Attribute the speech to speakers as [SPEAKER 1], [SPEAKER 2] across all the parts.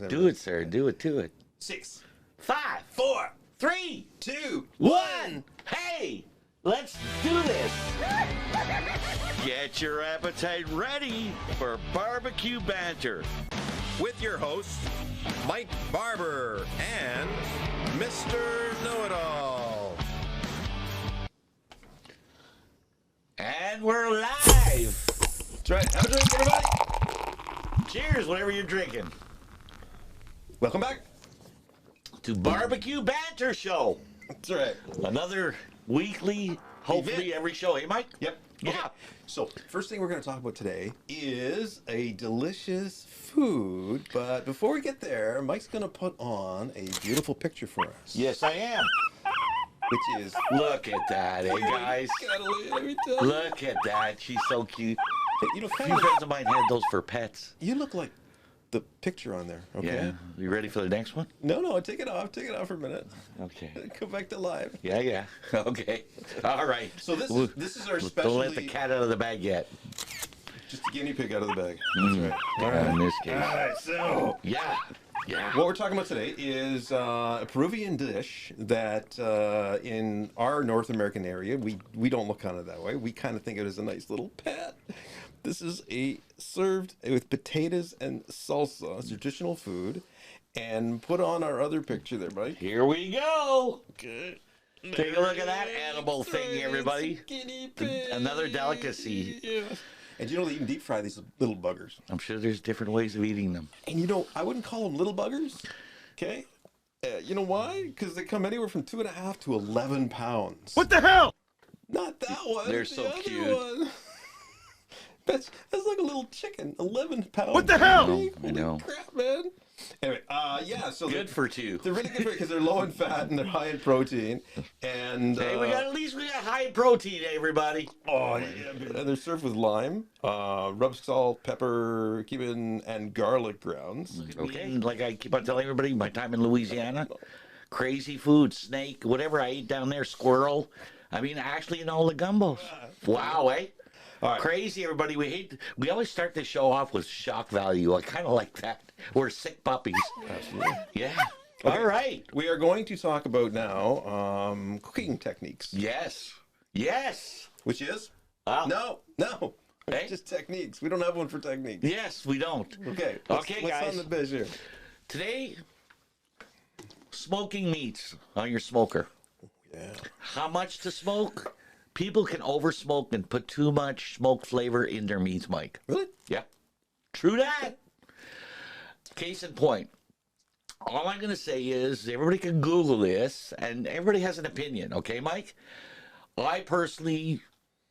[SPEAKER 1] Do it, sir. Do it to it.
[SPEAKER 2] 6,
[SPEAKER 1] 5,
[SPEAKER 2] 4,
[SPEAKER 1] 3,
[SPEAKER 2] 2,
[SPEAKER 1] 1. Hey, let's do this. Get your appetite ready for barbecue banter.
[SPEAKER 2] with your hosts, Mike Barber and Mr. Know-It-All.
[SPEAKER 1] And we're live.
[SPEAKER 2] That's right. Have a drink, everybody.
[SPEAKER 1] Cheers, whatever you're drinking.
[SPEAKER 2] Welcome back.
[SPEAKER 1] To Barbecue Banter Show.
[SPEAKER 2] That's right.
[SPEAKER 1] Another weekly, hopefully every show. Hey, Mike?
[SPEAKER 2] Yep.
[SPEAKER 1] Yeah.
[SPEAKER 2] Okay. So, first thing we're going to talk about today is a delicious food. But before we get there, Mike's going to put on a beautiful picture for us.
[SPEAKER 1] Yes, I am.
[SPEAKER 2] Which is...
[SPEAKER 1] Look at that, eh, guys?
[SPEAKER 2] Let me tell you.
[SPEAKER 1] Look at that. She's so cute.
[SPEAKER 2] Hey, you know,
[SPEAKER 1] A few friends of mine had those for pets.
[SPEAKER 2] you look like the picture on there, okay?
[SPEAKER 1] Yeah. You ready for the next one?
[SPEAKER 2] No, take it off. Take it off for a minute.
[SPEAKER 1] Okay.
[SPEAKER 2] Go back to live.
[SPEAKER 1] Yeah. Okay. All right.
[SPEAKER 2] So this is our
[SPEAKER 1] Don't
[SPEAKER 2] specialty...
[SPEAKER 1] let the cat out of the bag yet.
[SPEAKER 2] Just a guinea pig out of the bag. That's right. All right.
[SPEAKER 1] In this case.
[SPEAKER 2] All right, so...
[SPEAKER 1] Yeah.
[SPEAKER 2] What we're talking about today is a Peruvian dish that in our North American area, we don't look kind of that way. We kind of think of it as a nice little pet. This is served with potatoes and salsa. It's traditional food. And put on our other picture there, Mike.
[SPEAKER 1] Here we go.
[SPEAKER 2] Okay.
[SPEAKER 1] Take a look at that animal thing, everybody.
[SPEAKER 2] Guinea pig.
[SPEAKER 1] Another delicacy.
[SPEAKER 2] Yeah. And you know they even deep fry these little buggers.
[SPEAKER 1] I'm sure there's different ways of eating them.
[SPEAKER 2] And you know, I wouldn't call them little buggers. Okay. You know why? Because they come anywhere from 2.5 to 11 pounds.
[SPEAKER 1] What the hell?
[SPEAKER 2] Not that one.
[SPEAKER 1] They're
[SPEAKER 2] the
[SPEAKER 1] so
[SPEAKER 2] other
[SPEAKER 1] cute.
[SPEAKER 2] One. That's like a little chicken. 11 pounds.
[SPEAKER 1] What the hell?
[SPEAKER 2] Holy
[SPEAKER 1] I know.
[SPEAKER 2] crap, man. Anyway, yeah. So
[SPEAKER 1] Good for two.
[SPEAKER 2] they're really good for because they're low in fat and they're high in protein. And
[SPEAKER 1] Hey, at least we got high protein, everybody.
[SPEAKER 2] oh yeah, and they're served with lime, rubbed salt, pepper, cumin, and garlic grounds.
[SPEAKER 1] Okay, like I keep on telling everybody, my time in Louisiana, crazy food, snake, whatever I ate down there, squirrel. I mean, actually in all the gumbos. Wow, eh?
[SPEAKER 2] All right.
[SPEAKER 1] Crazy, everybody. We always start the show off with shock value. I kind of like that. We're sick puppies.
[SPEAKER 2] Absolutely.
[SPEAKER 1] Yeah.
[SPEAKER 2] Okay.
[SPEAKER 1] All right.
[SPEAKER 2] We are going to talk about now cooking techniques.
[SPEAKER 1] Yes.
[SPEAKER 2] Which is?
[SPEAKER 1] Wow.
[SPEAKER 2] No.
[SPEAKER 1] Hey?
[SPEAKER 2] Just techniques. We don't have one for techniques.
[SPEAKER 1] Yes, we don't.
[SPEAKER 2] Okay.
[SPEAKER 1] Okay,
[SPEAKER 2] what's
[SPEAKER 1] guys.
[SPEAKER 2] on the biz here?
[SPEAKER 1] Today, smoking meats on your smoker.
[SPEAKER 2] Yeah.
[SPEAKER 1] How much to smoke? People can over smoke and put too much smoke flavor in their meats, Mike.
[SPEAKER 2] Really?
[SPEAKER 1] Yeah. True that. Case in point. All I'm going to say is everybody can Google this and everybody has an opinion. Okay, Mike? I personally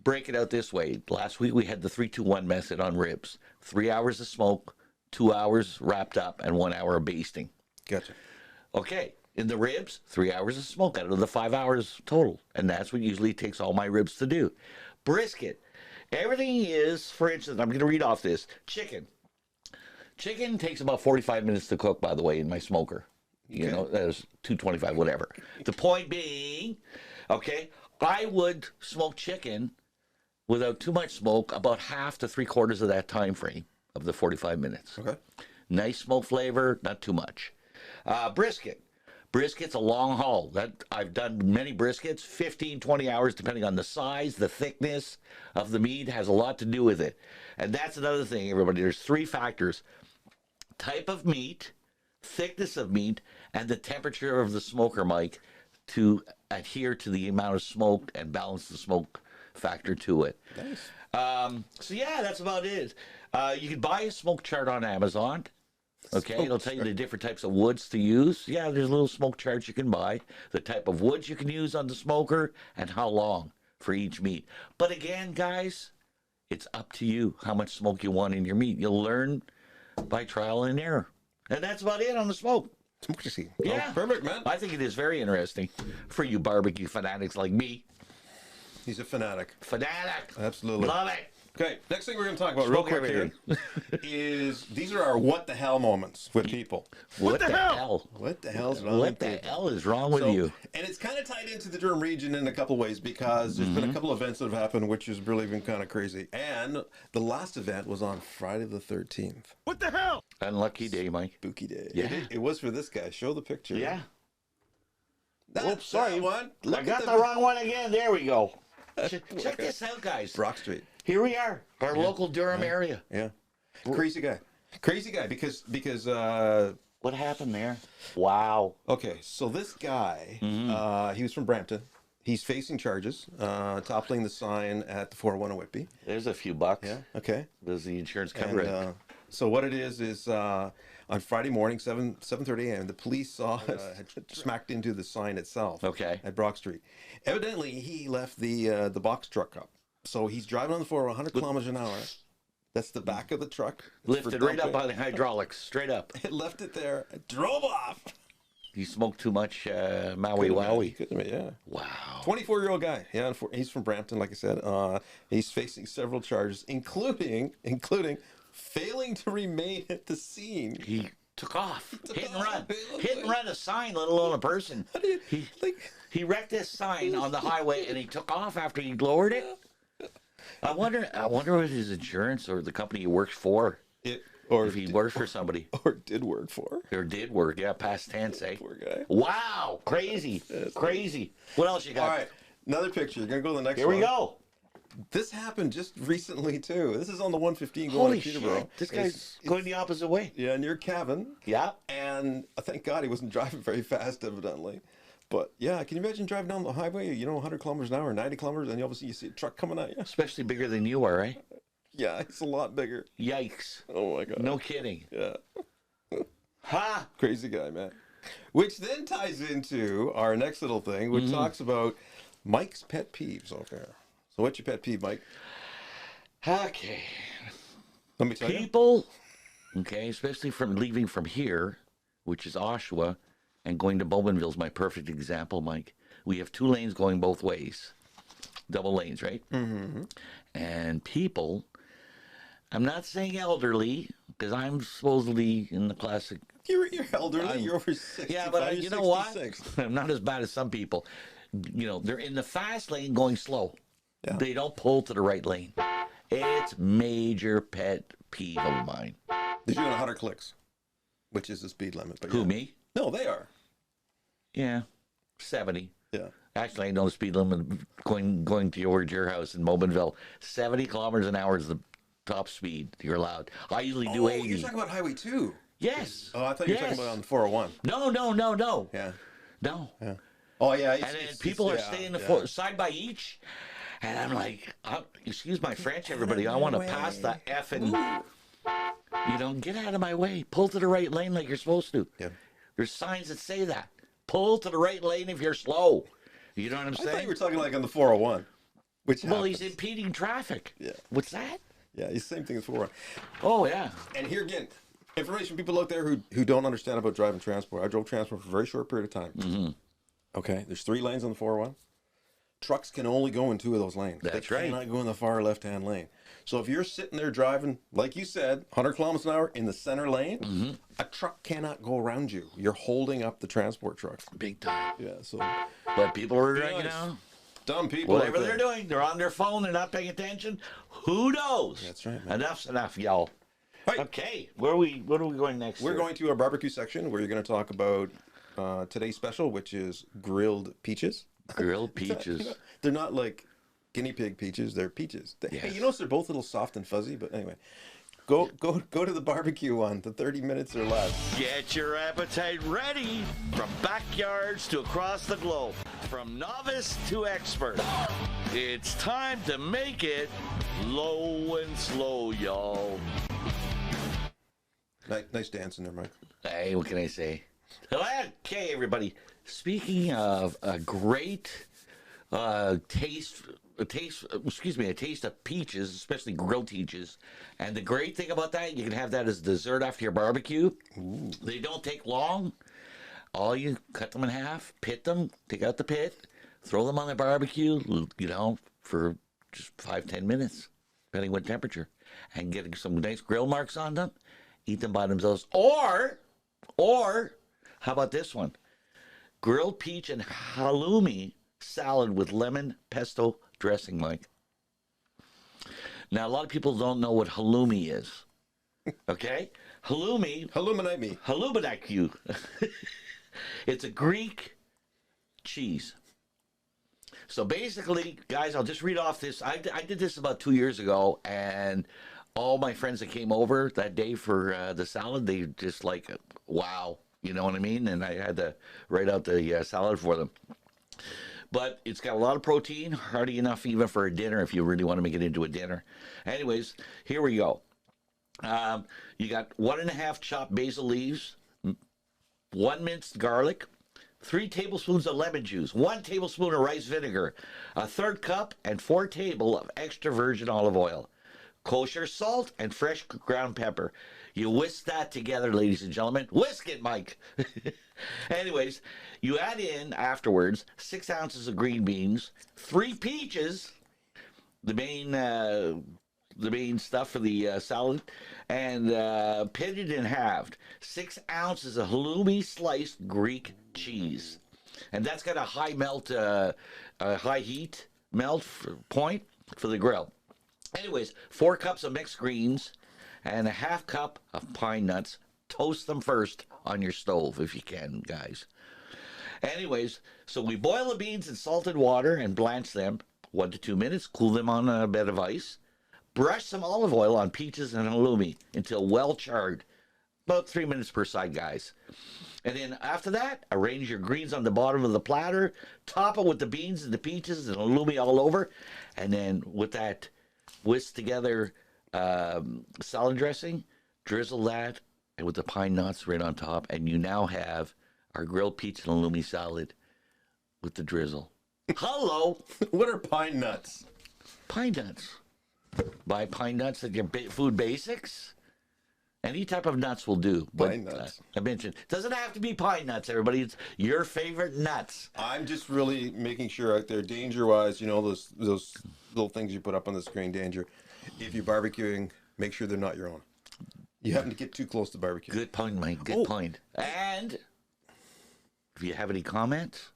[SPEAKER 1] break it out this way. Last week we had the 3-2-1 method on ribs. 3 hours of smoke, 2 hours wrapped up, and 1 hour of basting.
[SPEAKER 2] Gotcha.
[SPEAKER 1] Okay. In the ribs, 3 hours of smoke out of the 5 hours total. And that's what usually takes all my ribs to do. Brisket. Everything is, for instance, I'm going to read off this. Chicken. Chicken takes about 45 minutes to cook, by the way, in my smoker. You know, that's 225, whatever. The point being, okay, I would smoke chicken without too much smoke about half to 3/4 of that time frame of the 45 minutes.
[SPEAKER 2] Okay.
[SPEAKER 1] Nice smoke flavor, not too much. Brisket. Brisket's a long haul. That I've done many briskets, 15, 20 hours, depending on the size, the thickness of the meat has a lot to do with it. And that's another thing, everybody. There's 3 factors. Type of meat, thickness of meat, and the temperature of the smoker, Mike, to adhere to the amount of smoke and balance the smoke factor to it.
[SPEAKER 2] Nice.
[SPEAKER 1] So yeah, that's about it. You can buy a smoke chart on Amazon. Okay, it'll tell you the different types of woods to use. Yeah, there's little smoke charts you can buy, the type of woods you can use on the smoker, and how long for each meat. But again, guys, it's up to you how much smoke you want in your meat. You'll learn by trial and error. And that's about it on the smoke.
[SPEAKER 2] Democracy.
[SPEAKER 1] Yeah.
[SPEAKER 2] Oh, perfect, man.
[SPEAKER 1] I think it is very interesting for you barbecue fanatics like me.
[SPEAKER 2] He's a fanatic.
[SPEAKER 1] Fanatic.
[SPEAKER 2] Absolutely.
[SPEAKER 1] Love it.
[SPEAKER 2] Okay, next thing we're going to talk about real
[SPEAKER 1] Smoke
[SPEAKER 2] quick here is these are our what the hell moments with people.
[SPEAKER 1] What the hell?
[SPEAKER 2] What the hell's wrong
[SPEAKER 1] What
[SPEAKER 2] with
[SPEAKER 1] the
[SPEAKER 2] people?
[SPEAKER 1] hell is wrong with you?
[SPEAKER 2] And it's kind of tied into the Durham region in a couple ways because there's been a couple events that have happened which has really been kind of crazy. And the last event was on Friday the 13th.
[SPEAKER 3] What the hell?
[SPEAKER 1] Unlucky day, Mike.
[SPEAKER 2] Spooky day.
[SPEAKER 1] Yeah.
[SPEAKER 2] It was for this guy. Show the picture.
[SPEAKER 1] Yeah.
[SPEAKER 2] That's
[SPEAKER 1] Oops, sorry.
[SPEAKER 2] that one.
[SPEAKER 1] I
[SPEAKER 2] Look
[SPEAKER 1] got
[SPEAKER 2] at
[SPEAKER 1] the wrong one again. There we go. Check
[SPEAKER 2] Look
[SPEAKER 1] this out, guys.
[SPEAKER 2] Brock Street.
[SPEAKER 1] Here we are, our local Durham area.
[SPEAKER 2] Yeah. Crazy guy. Crazy guy because
[SPEAKER 1] What happened there? Wow.
[SPEAKER 2] okay, so this guy, he was from Brampton. He's facing charges, toppling the sign at the 401 in Whitby.
[SPEAKER 1] There's a few bucks.
[SPEAKER 2] Yeah. Okay.
[SPEAKER 1] Does the insurance cover
[SPEAKER 2] And
[SPEAKER 1] it?
[SPEAKER 2] so what it is on Friday morning, 7:30 a.m., the police saw had smacked into the sign itself.
[SPEAKER 1] Okay.
[SPEAKER 2] At Brock Street. Evidently, he left the box truck up. So he's driving on the 401 100 kilometers an hour. That's the back of the truck. It's for
[SPEAKER 1] Lifted right up
[SPEAKER 2] dumping.
[SPEAKER 1] on the hydraulics, straight up.
[SPEAKER 2] It left it there. It drove off.
[SPEAKER 1] You smoked too much Maui Wowie.
[SPEAKER 2] Couldn't have been, yeah.
[SPEAKER 1] Wow.
[SPEAKER 2] 24-year-old guy. Yeah, he's from Brampton, like I said. He's facing several charges, including failing to remain at the scene.
[SPEAKER 1] He took off. Hit and
[SPEAKER 2] off.
[SPEAKER 1] run.
[SPEAKER 2] He
[SPEAKER 1] Hit and run a sign, let alone a person.
[SPEAKER 2] How do you,
[SPEAKER 1] He,
[SPEAKER 2] like,
[SPEAKER 1] he wrecked this sign on the highway and he took off after he lowered it. I wonder what his insurance or the company he works for,
[SPEAKER 2] or
[SPEAKER 1] if he works for somebody.
[SPEAKER 2] or did work for.
[SPEAKER 1] Or did work, yeah, past tense, eh?
[SPEAKER 2] Poor guy.
[SPEAKER 1] Wow, crazy, crazy. What else you got?
[SPEAKER 2] All right, another picture. You're gonna go to the next
[SPEAKER 1] Here
[SPEAKER 2] one.
[SPEAKER 1] we go.
[SPEAKER 2] This happened just recently too. This is on the 115 going
[SPEAKER 1] Holy
[SPEAKER 2] to Peterborough.
[SPEAKER 1] shit, this guy's going the opposite way.
[SPEAKER 2] Yeah, near Cavan.
[SPEAKER 1] Yeah.
[SPEAKER 2] And thank God he wasn't driving very fast, evidently. But yeah, can you imagine driving down the highway, 100 kilometers an hour, 90 kilometers, and obviously you see a truck coming at you?
[SPEAKER 1] Especially bigger than you are, right?
[SPEAKER 2] Yeah, it's a lot bigger.
[SPEAKER 1] Yikes.
[SPEAKER 2] Oh my God.
[SPEAKER 1] No kidding.
[SPEAKER 2] Yeah.
[SPEAKER 1] Ha!
[SPEAKER 2] Crazy guy, man. Which then ties into our next little thing, which talks about Mike's pet peeves over there. So what's your pet peeve, Mike?
[SPEAKER 1] Okay.
[SPEAKER 2] Let me tell you.
[SPEAKER 1] People, okay, especially from leaving from here, which is Oshawa, and going to Bowmanville is my perfect example, Mike. We have 2 lanes going both ways. Double lanes, right? Mm-hmm. And people, I'm not saying elderly, because I'm supposedly in the classic.
[SPEAKER 2] You're elderly. You're over 65.
[SPEAKER 1] Yeah, but
[SPEAKER 2] you're
[SPEAKER 1] you know what?
[SPEAKER 2] 66.
[SPEAKER 1] I'm not as bad as some people. They're in the fast lane going slow.
[SPEAKER 2] Yeah.
[SPEAKER 1] They don't pull to the right lane. It's major pet peeve of mine.
[SPEAKER 2] They're doing 100 clicks, which is the speed limit. But
[SPEAKER 1] Who,
[SPEAKER 2] yeah.
[SPEAKER 1] me?
[SPEAKER 2] No, they are.
[SPEAKER 1] Yeah, 70.
[SPEAKER 2] Yeah.
[SPEAKER 1] Actually, I know the speed limit going towards your house in Bowmanville. 70 kilometers an hour is the top speed you're allowed. I usually do 80.
[SPEAKER 2] You're talking about Highway 2.
[SPEAKER 1] Yes.
[SPEAKER 2] Oh, I thought you were talking
[SPEAKER 1] Yes.
[SPEAKER 2] about on the 401.
[SPEAKER 1] No.
[SPEAKER 2] Yeah.
[SPEAKER 1] No.
[SPEAKER 2] Yeah. Oh, yeah.
[SPEAKER 1] And then people are staying side by each. And I'm like, excuse my French, everybody. I want to pass the effing. Get out of my way. Pull to the right lane like you're supposed to.
[SPEAKER 2] Yeah.
[SPEAKER 1] There's signs that say that. Pull to the right lane if you're slow. You know what I'm
[SPEAKER 2] I thought
[SPEAKER 1] saying?
[SPEAKER 2] you were talking like on the 401. Which
[SPEAKER 1] Well,
[SPEAKER 2] happens.
[SPEAKER 1] he's impeding traffic.
[SPEAKER 2] Yeah.
[SPEAKER 1] What's that?
[SPEAKER 2] Yeah, it's the same thing as 401.
[SPEAKER 1] Oh, yeah.
[SPEAKER 2] And here again, information for people out there who don't understand about driving transport. I drove transport for a very short period of time. Mm-hmm. Okay, there's 3 lanes on the 401. Trucks can only go in 2 of those lanes.
[SPEAKER 1] That's
[SPEAKER 2] they
[SPEAKER 1] right.
[SPEAKER 2] cannot go in the far left-hand lane. So if you're sitting there driving, like you said, 100 kilometers an hour in the center lane, a truck cannot go around you. You're holding up the transport truck.
[SPEAKER 1] Big time.
[SPEAKER 2] Yeah, so
[SPEAKER 1] But people are,
[SPEAKER 2] nice. dumb people.
[SPEAKER 1] whatever
[SPEAKER 2] out
[SPEAKER 1] they're
[SPEAKER 2] there.
[SPEAKER 1] doing, they're on their phone, they're not paying attention. Who knows?
[SPEAKER 2] That's right, man.
[SPEAKER 1] Enough's enough, y'all.
[SPEAKER 2] Right.
[SPEAKER 1] Okay, what are we going next?
[SPEAKER 2] We're
[SPEAKER 1] here?
[SPEAKER 2] going to our barbecue section where you're going to talk about today's special, which is grilled peaches.
[SPEAKER 1] Grilled peaches.
[SPEAKER 2] They're not like guinea pig peaches. They're peaches. Hey,
[SPEAKER 1] Yes.
[SPEAKER 2] you notice they're both a little soft and fuzzy. But anyway, go to the barbecue one. The 30 minutes or less.
[SPEAKER 1] Get your appetite ready. From backyards to across the globe, from novice to expert. It's time to make it low and slow, y'all.
[SPEAKER 2] Nice dancing there, Mike.
[SPEAKER 1] Hey, what can I say? Okay, everybody. Speaking of a great taste of peaches, especially grilled peaches. And the great thing about that, you can have that as dessert after your barbecue. Ooh. They don't take long. All you cut them in half, pit them, take out the pit, throw them on the barbecue, for just 5-10 minutes. depending what temperature, and getting some nice grill marks on them. Eat them by themselves. Or, how about this one? Grilled peach and halloumi salad with lemon pesto dressing, Mike. Now, a lot of people don't know what halloumi is. Okay? Halloumi.
[SPEAKER 2] Illuminate me.
[SPEAKER 1] Halloumi. It's a Greek cheese. So basically, guys, I'll just read off this. I did this about 2 years ago, and all my friends that came over that day for the salad, they just like, wow, you know what I mean? And I had to write out the salad for them. But it's got a lot of protein, hearty enough even for a dinner if you really want to make it into a dinner. Anyways, here we go. You got 1.5 chopped basil leaves, 1 minced garlic, 3 tablespoons of lemon juice, 1 tablespoon of rice vinegar, 1/3 cup and 4 tablespoons of extra virgin olive oil, kosher salt, and fresh ground pepper. You whisk that together, ladies and gentlemen. Whisk it, Mike. Anyways, you add in afterwards 6 ounces of green beans, 3 peaches, the main stuff for the salad, and pitted and halved. 6 ounces of halloumi sliced Greek cheese, and that's got a high melt, high heat melt point for the grill. Anyways, 4 cups of mixed greens and 1/2 cup of pine nuts. Toast them first on your stove if you can, guys. Anyways, so we boil the beans in salted water and blanch them 1 to 2 minutes. Cool them on a bed of ice. Brush some olive oil on peaches and halloumi until well charred. About 3 minutes per side, guys. And then after that, arrange your greens on the bottom of the platter. Top it with the beans and the peaches and halloumi all over. And then with that whisk together salad dressing, drizzle that and with the pine nuts right on top. And you now have our grilled peach and halloumi salad with the drizzle. Hello.
[SPEAKER 2] What are pine nuts?
[SPEAKER 1] Pine nuts. Buy pine nuts at your food basics. Any type of nuts will do. But,
[SPEAKER 2] Pine nuts.
[SPEAKER 1] I mentioned, doesn't have to be pine nuts, everybody. It's your favorite nuts.
[SPEAKER 2] I'm just really making sure out there, danger-wise, you know, those little things you put up on the screen, danger. If you're barbecuing, make sure they're not your own. You haven't to get too close to barbecue.
[SPEAKER 1] Good point, Mike. Good point. And if you have any comments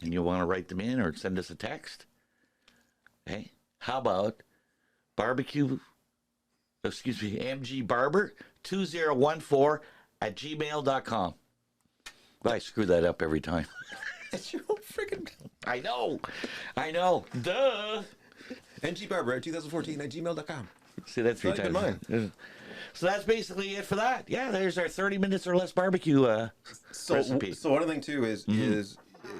[SPEAKER 1] and you want to write them in or send us a text, hey, how about mgbarber2014@gmail.com. I screw that up every time.
[SPEAKER 2] That's your own freaking...
[SPEAKER 1] I know. Duh.
[SPEAKER 2] mgbarber2014@gmail.com.
[SPEAKER 1] See that 3 times.
[SPEAKER 2] Mine.
[SPEAKER 1] So that's basically it for that. Yeah, there's our 30 minutes or less barbecue recipe.
[SPEAKER 2] So one other thing too is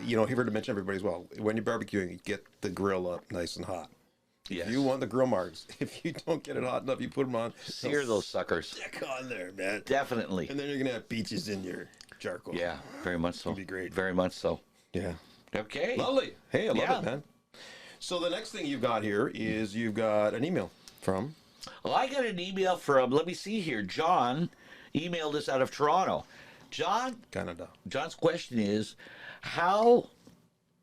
[SPEAKER 2] you know, here to mention everybody as well. When you're barbecuing, you get the grill up nice and hot.
[SPEAKER 1] Yes.
[SPEAKER 2] If you want the grill marks, if you don't get it hot enough, you put them on.
[SPEAKER 1] Sear those suckers.
[SPEAKER 2] Stick on there, man.
[SPEAKER 1] Definitely.
[SPEAKER 2] And then you're gonna have peaches in your charcoal.
[SPEAKER 1] Yeah, very much so.
[SPEAKER 2] It'd be great.
[SPEAKER 1] Very much so.
[SPEAKER 2] Yeah.
[SPEAKER 1] Okay.
[SPEAKER 2] Lovely. Hey, I love it, man. So the next thing you've got here is you've got an email from...
[SPEAKER 1] Well, I got an email from, let me see here, John emailed us out of Toronto. John?
[SPEAKER 2] Canada.
[SPEAKER 1] John's question is, how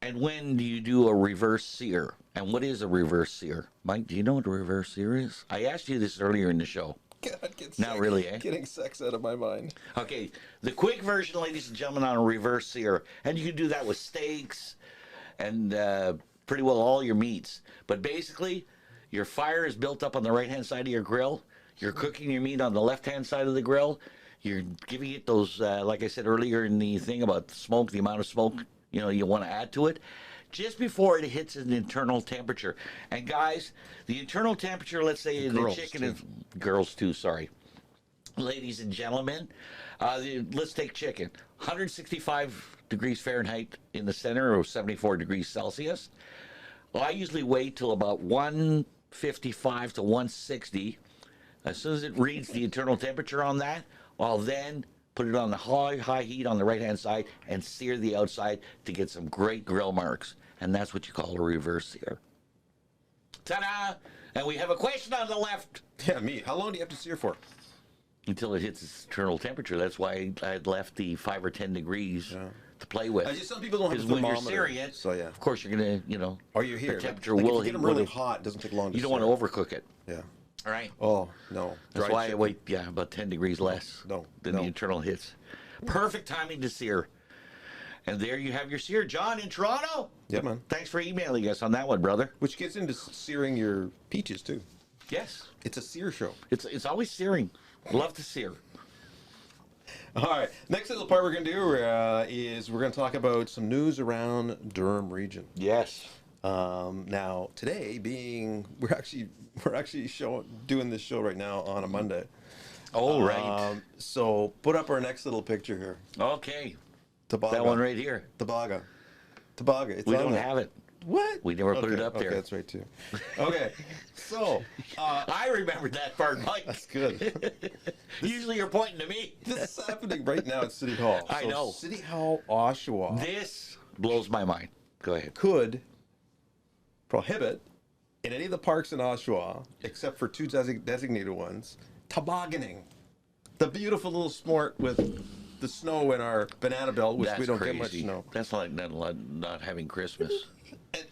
[SPEAKER 1] and when do you do a reverse sear? And what is a reverse sear? Mike, do you know what a reverse sear is? I asked you this earlier in the show.
[SPEAKER 2] God,
[SPEAKER 1] Not really, eh?
[SPEAKER 2] Getting sex out of my mind.
[SPEAKER 1] Okay, the quick version, ladies and gentlemen, on a reverse sear. And you can do that with steaks and pretty well all your meats. But basically, your fire is built up on the right-hand side of your grill. You're cooking your meat on the left-hand side of the grill. You're giving it those, like I said earlier in the thing about smoke, the amount of smoke, you know, you want to add to it, just before it hits an internal temperature. And guys, the internal temperature, let's say in the chicken, and girls too, sorry. Ladies and gentlemen, let's take chicken. 165 degrees Fahrenheit in the center, or 74 degrees Celsius. Well, I usually wait till about 155 to 160. As soon as it reads the internal temperature on that, I'll then put it on the high heat on the right-hand side and sear the outside to get some great grill marks. And that's what you call a reverse sear. Ta-da! And we have a question on the left.
[SPEAKER 2] Yeah, me. How long do you have to sear for?
[SPEAKER 1] until it hits its internal temperature. That's why I had left the 5 or 10 degrees to play with.
[SPEAKER 2] Some people don't have a
[SPEAKER 1] Because when you're
[SPEAKER 2] thermometer.
[SPEAKER 1] searing it,
[SPEAKER 2] So yeah.
[SPEAKER 1] of course you're gonna,
[SPEAKER 2] Or you're here.
[SPEAKER 1] the temperature
[SPEAKER 2] like
[SPEAKER 1] will
[SPEAKER 2] if you
[SPEAKER 1] hit
[SPEAKER 2] get them really
[SPEAKER 1] with it.
[SPEAKER 2] hot, it doesn't take long to
[SPEAKER 1] You don't want to overcook it.
[SPEAKER 2] Yeah.
[SPEAKER 1] All right.
[SPEAKER 2] Oh, no.
[SPEAKER 1] That's
[SPEAKER 2] Dried
[SPEAKER 1] why I
[SPEAKER 2] chicken.
[SPEAKER 1] wait, about 10 degrees less
[SPEAKER 2] No,
[SPEAKER 1] than
[SPEAKER 2] no.
[SPEAKER 1] the internal hits. Perfect timing to sear. And there you have your sear. John in Toronto.
[SPEAKER 2] Yeah, man.
[SPEAKER 1] Thanks for emailing us on that one, brother.
[SPEAKER 2] Which gets into searing your peaches, too.
[SPEAKER 1] Yes.
[SPEAKER 2] It's a sear show.
[SPEAKER 1] It's always searing. Love to sear.
[SPEAKER 2] All right. Next little part we're going to do is we're going to talk about some news around Durham region.
[SPEAKER 1] Yes.
[SPEAKER 2] Now, today being, we're actually doing this show right now on a Monday.
[SPEAKER 1] Oh, right.
[SPEAKER 2] So put up our next little picture here.
[SPEAKER 1] Okay.
[SPEAKER 2] Tabaga.
[SPEAKER 1] That one right here.
[SPEAKER 2] Tabaga. It's
[SPEAKER 1] We
[SPEAKER 2] on
[SPEAKER 1] don't
[SPEAKER 2] there.
[SPEAKER 1] have it.
[SPEAKER 2] What?
[SPEAKER 1] We never put it up there.
[SPEAKER 2] Okay, that's right too. Okay, so
[SPEAKER 1] I remember that part, Mike.
[SPEAKER 2] that's good.
[SPEAKER 1] Usually you're pointing to me.
[SPEAKER 2] This is happening right now at City Hall.
[SPEAKER 1] I know.
[SPEAKER 2] City Hall, Oshawa
[SPEAKER 1] This blows my mind. Go ahead.
[SPEAKER 2] could prohibit in any of the parks in Oshawa, except for two designated ones, tobogganing. The beautiful little sport with the snow in our banana belt, which
[SPEAKER 1] That's
[SPEAKER 2] we don't
[SPEAKER 1] crazy.
[SPEAKER 2] get much snow.
[SPEAKER 1] That's like not having Christmas.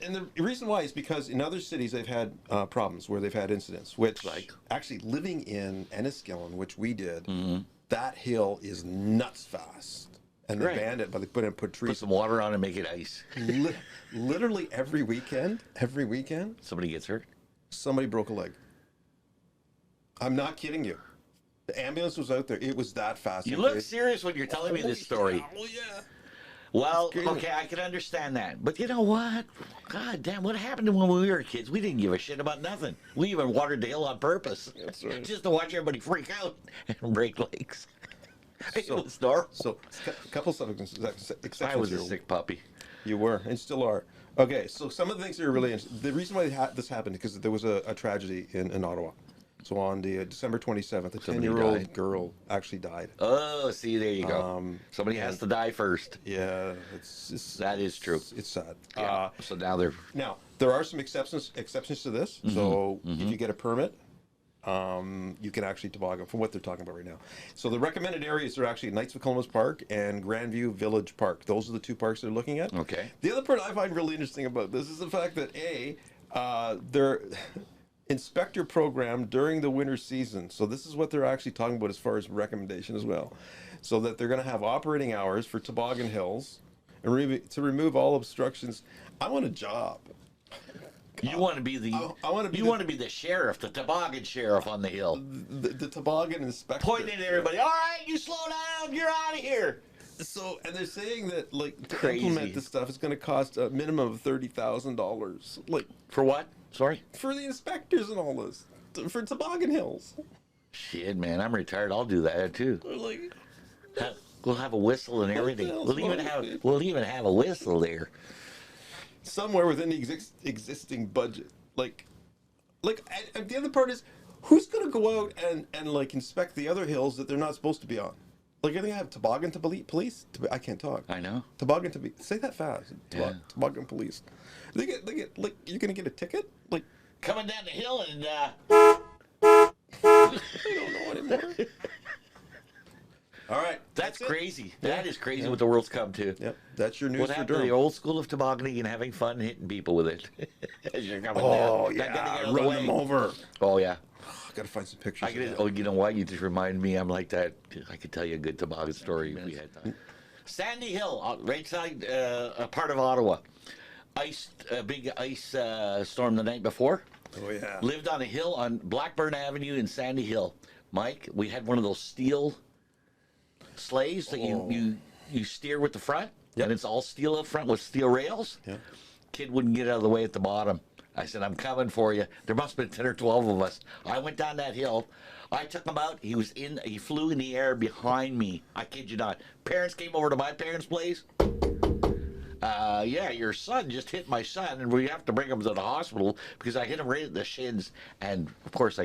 [SPEAKER 2] And the reason why is because in other cities they've had problems where they've had incidents, which
[SPEAKER 1] Like?
[SPEAKER 2] actually living in Enniskillen, which we did, that hill is nuts fast. And they
[SPEAKER 1] Right.
[SPEAKER 2] banned it, but they put
[SPEAKER 1] Put
[SPEAKER 2] trees.
[SPEAKER 1] some water on and make it ice.
[SPEAKER 2] Literally every weekend,
[SPEAKER 1] Somebody gets hurt.
[SPEAKER 2] somebody broke a leg. I'm not kidding you. The ambulance was out there. It was that fast.
[SPEAKER 1] You
[SPEAKER 2] okay?
[SPEAKER 1] look serious when you're telling me this story.
[SPEAKER 2] Oh yeah.
[SPEAKER 1] Well,
[SPEAKER 2] It's crazy.
[SPEAKER 1] okay, I can understand that. But you know what? God damn, what happened to when we were kids? We didn't give a shit about nothing. We even watered the hill on purpose.
[SPEAKER 2] That's right.
[SPEAKER 1] Just to watch everybody freak out and break legs. It
[SPEAKER 2] So-
[SPEAKER 1] was normal.
[SPEAKER 2] So a couple of exceptions.
[SPEAKER 1] I was a
[SPEAKER 2] here.
[SPEAKER 1] sick puppy.
[SPEAKER 2] You were, and still are. Okay, so some of the things that are really interesting. The reason why this happened is because there was a tragedy in Ottawa. So on the December 27th, a
[SPEAKER 1] Somebody
[SPEAKER 2] 10-year-old
[SPEAKER 1] died.
[SPEAKER 2] girl actually died.
[SPEAKER 1] Oh, see, there you go. Somebody has to die first.
[SPEAKER 2] Yeah, it's
[SPEAKER 1] That is true.
[SPEAKER 2] It's sad.
[SPEAKER 1] Yeah. So now they're
[SPEAKER 2] Now there are some exceptions to this. So if you get a permit, you can actually toboggan from what they're talking about right now. So the recommended areas are actually Knights of Columbus Park and Grandview Village Park. Those are the two parks they're looking at.
[SPEAKER 1] okay.
[SPEAKER 2] The other part I find really interesting about this is the fact that their inspector program during the winter season. So this is what they're actually talking about as far as recommendation as well. So that they're going to have operating hours for toboggan hills and to remove all obstructions. I want a job.
[SPEAKER 1] You want to be the
[SPEAKER 2] I want to be
[SPEAKER 1] you
[SPEAKER 2] the-
[SPEAKER 1] want to be the sheriff, the toboggan sheriff on the hill,
[SPEAKER 2] The toboggan inspector.
[SPEAKER 1] pointing at everybody. All right, you slow down. You're out of here.
[SPEAKER 2] So, and they're saying that like to
[SPEAKER 1] Crazy.
[SPEAKER 2] implement this stuff, it's going to cost a minimum of $30,000, like
[SPEAKER 1] For what? Sorry.
[SPEAKER 2] for the inspectors and all this, for toboggan hills.
[SPEAKER 1] Shit, man, I'm retired. I'll do that too.
[SPEAKER 2] They're like,
[SPEAKER 1] We'll have a whistle and everything.
[SPEAKER 2] hell's
[SPEAKER 1] We'll even
[SPEAKER 2] wrong with
[SPEAKER 1] have a whistle there.
[SPEAKER 2] somewhere within the existing budget, like, and the other part is, who's going to go out and like inspect the other hills that they're not supposed to be on? Like, are they gonna have toboggan to police? I can't talk.
[SPEAKER 1] I know.
[SPEAKER 2] Toboggan to be. Say that fast.
[SPEAKER 1] Yeah.
[SPEAKER 2] Toboggan police. They get like you're gonna get a ticket. Like
[SPEAKER 1] Coming down the hill and
[SPEAKER 2] I don't know anymore. All right.
[SPEAKER 1] that's
[SPEAKER 2] it.
[SPEAKER 1] crazy. That is crazy
[SPEAKER 2] Yeah.
[SPEAKER 1] what the world's come to.
[SPEAKER 2] Yep. That's your news
[SPEAKER 1] What
[SPEAKER 2] for
[SPEAKER 1] happened to
[SPEAKER 2] Durham.
[SPEAKER 1] the old school of tobogganing and having fun and hitting people with it? As you're coming
[SPEAKER 2] Oh
[SPEAKER 1] down. Gotta get out
[SPEAKER 2] yeah,
[SPEAKER 1] of the
[SPEAKER 2] run
[SPEAKER 1] way.
[SPEAKER 2] them over.
[SPEAKER 1] Oh yeah.
[SPEAKER 2] I gotta find some pictures.
[SPEAKER 1] I
[SPEAKER 2] of
[SPEAKER 1] could,
[SPEAKER 2] that.
[SPEAKER 1] oh, you know what? You just reminded me. I'm like that. I could tell you a good toboggan story if we had time. Sandy Hill, right side, a part of Ottawa. Big ice storm the night before.
[SPEAKER 2] Oh yeah.
[SPEAKER 1] Lived on a hill on Blackburn Avenue in Sandy Hill. Mike, we had one of those steel sleighs that you steer with the front,
[SPEAKER 2] Yep.
[SPEAKER 1] and it's all steel up front with steel rails.
[SPEAKER 2] Yeah.
[SPEAKER 1] Kid wouldn't get out of the way at the bottom. I said, I'm coming for you. There must have been 10 or 12 of us. I went down that hill. I took him out. He flew in the air behind me. I kid you not. Parents came over to my parents' place. Yeah, your son just hit my son, and we have to bring him to the hospital because I hit him right at the shins. And of course,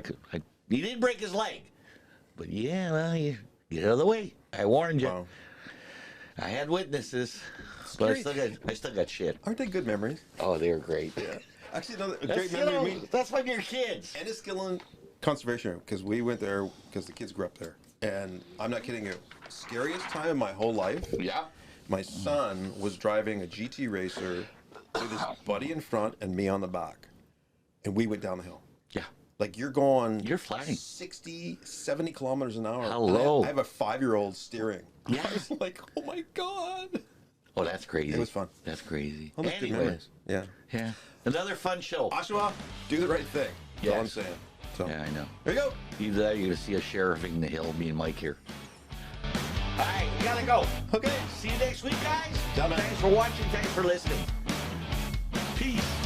[SPEAKER 1] he didn't break his leg. But yeah, well, you get out of the way. I warned you.
[SPEAKER 2] Wow.
[SPEAKER 1] I had witnesses, but I
[SPEAKER 2] great.
[SPEAKER 1] still got shit.
[SPEAKER 2] Aren't they good memories?
[SPEAKER 1] Oh, they're great.
[SPEAKER 2] Yeah. Actually, another
[SPEAKER 1] That's,
[SPEAKER 2] great
[SPEAKER 1] you
[SPEAKER 2] memory.
[SPEAKER 1] know, that's when you're kids.
[SPEAKER 2] Enniskillen Conservation Area, because we went there because the kids grew up there. And I'm not kidding you. Scariest time of my whole life.
[SPEAKER 1] Yeah.
[SPEAKER 2] My son was driving a GT racer with his buddy in front and me on the back. And we went down the hill.
[SPEAKER 1] Yeah.
[SPEAKER 2] Like you're
[SPEAKER 1] flying
[SPEAKER 2] 60, 70 kilometers an hour.
[SPEAKER 1] Hello.
[SPEAKER 2] I have a 5-year-old steering.
[SPEAKER 1] Yeah.
[SPEAKER 2] I was like, oh my God.
[SPEAKER 1] Oh, that's crazy.
[SPEAKER 2] It was fun.
[SPEAKER 1] That's crazy.
[SPEAKER 2] Well, that's good
[SPEAKER 1] Anyways.
[SPEAKER 2] memory. Yeah.
[SPEAKER 1] Yeah. Another fun show.
[SPEAKER 2] Oshawa, do the right thing. That's all I'm
[SPEAKER 1] Yes.
[SPEAKER 2] saying. So,
[SPEAKER 1] Yeah, I know.
[SPEAKER 2] there you go.
[SPEAKER 1] Either that or you're going to see us sheriffing the hill, me and Mike here. All right, we got to go.
[SPEAKER 2] Okay.
[SPEAKER 1] See you next week, guys.
[SPEAKER 2] Done, man.
[SPEAKER 1] Thanks for watching. Thanks for listening. Peace.